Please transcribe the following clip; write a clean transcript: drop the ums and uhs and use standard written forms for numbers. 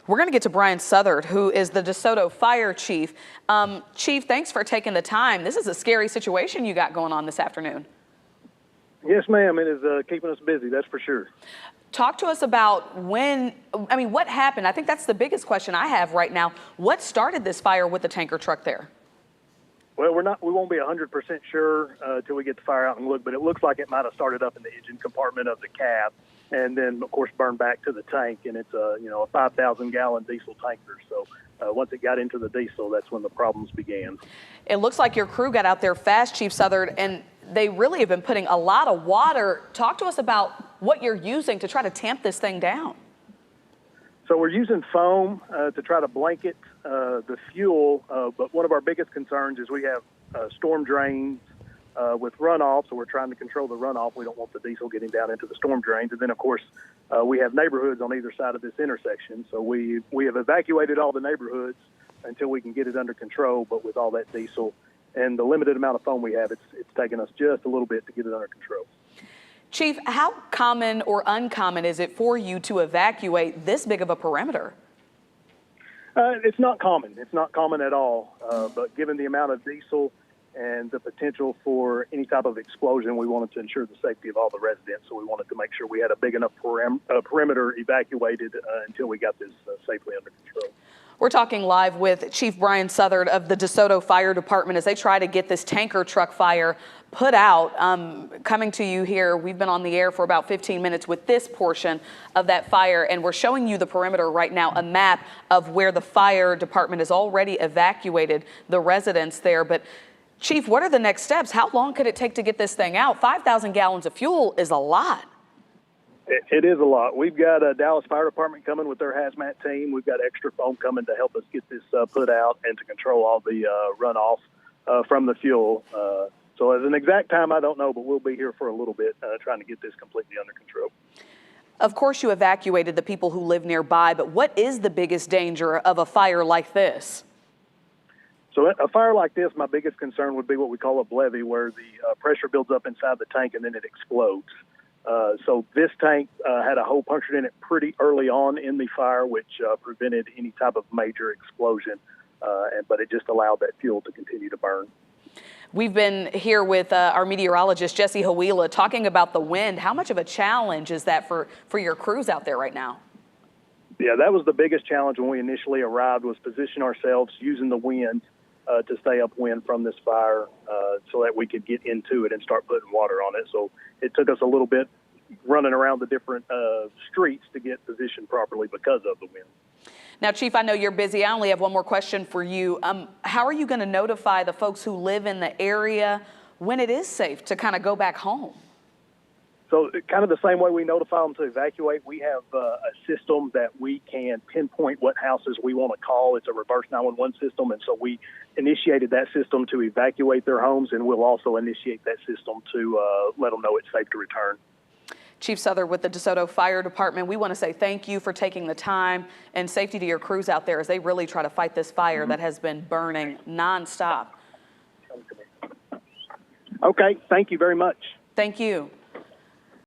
We're going to get to Bryan Southard, who is the Desoto fire chief. Chief, thanks for taking the time. This is a scary situation you got going on this afternoon. Yes, ma'am. It is keeping us busy, that's for sure. Talk to us about what happened? I think that's the biggest question I have right now. What started this fire with the tanker truck there? Well, we won't be 100% sure till we get the fire out and look, but it looks like it might have started up in the engine compartment of the cab and then, of course, burned back to the tank. And it's a 5,000-gallon diesel tanker. So once it got into the diesel, that's when the problems began. It looks like your crew got out there fast, Chief Southard, and they really have been putting a lot of water. Talk to us about what you're using to try to tamp this thing down. So we're using foam to try to blanket the fuel, but one of our biggest concerns is we have storm drains with runoff, so we're trying to control the runoff. We don't want the diesel getting down into the storm drains. And then, of course, we have neighborhoods on either side of this intersection, so we have evacuated all the neighborhoods until we can get it under control, but with all that diesel and the limited amount of foam we have, it's taken us just a little bit to get it under control. Chief, how common or uncommon is it for you to evacuate this big of a perimeter? It's not common. It's not common at all. But given the amount of diesel and the potential for any type of explosion, we wanted to ensure the safety of all the residents. So we wanted to make sure we had a big enough perimeter evacuated until we got this safely under control. We're talking live with Chief Bryan Southard of the Desoto Fire Department as they try to get this tanker truck fire put out. Coming to you here, we've been on the air for about 15 minutes with this portion of that fire, and we're showing you the perimeter right now, a map of where the fire department has already evacuated the residents there. But Chief, what are the next steps? How long could it take to get this thing out? 5,000 gallons of fuel is a lot. It is a lot. We've got a Dallas Fire Department coming with their hazmat team. We've got extra foam coming to help us get this put out and to control all the runoff from the fuel. So as an exact time, I don't know, but we'll be here for a little bit trying to get this completely under control. Of course, you evacuated the people who live nearby, but what is the biggest danger of a fire like this? So a fire like this, my biggest concern would be what we call a blevy, where the pressure builds up inside the tank and then it explodes. So this tank had a hole punctured in it pretty early on in the fire, which prevented any type of major explosion, but it just allowed that fuel to continue to burn. We've been here with our meteorologist, Jesse Hawila, talking about the wind. How much of a challenge is that for your crews out there right now? Yeah, that was the biggest challenge when we initially arrived, was position ourselves using the wind to stay upwind from this fire so that we could get into it and start putting water on it. So it took us a little bit running around the different streets to get positioned properly because of the wind. Now, Chief, I know you're busy. I only have one more question for you. How are you going to notify the folks who live in the area when it is safe to kind of go back home? So kind of the same way we notify them to evacuate, we have a system that we can pinpoint what houses we want to call. It's a reverse 911 system, and so we initiated that system to evacuate their homes, and we'll also initiate that system to let them know it's safe to return. Chief Southard with the Desoto Fire Department, we want to say thank you for taking the time, and safety to your crews out there as they really try to fight this fire that has been burning nonstop. Okay, thank you very much. Thank you.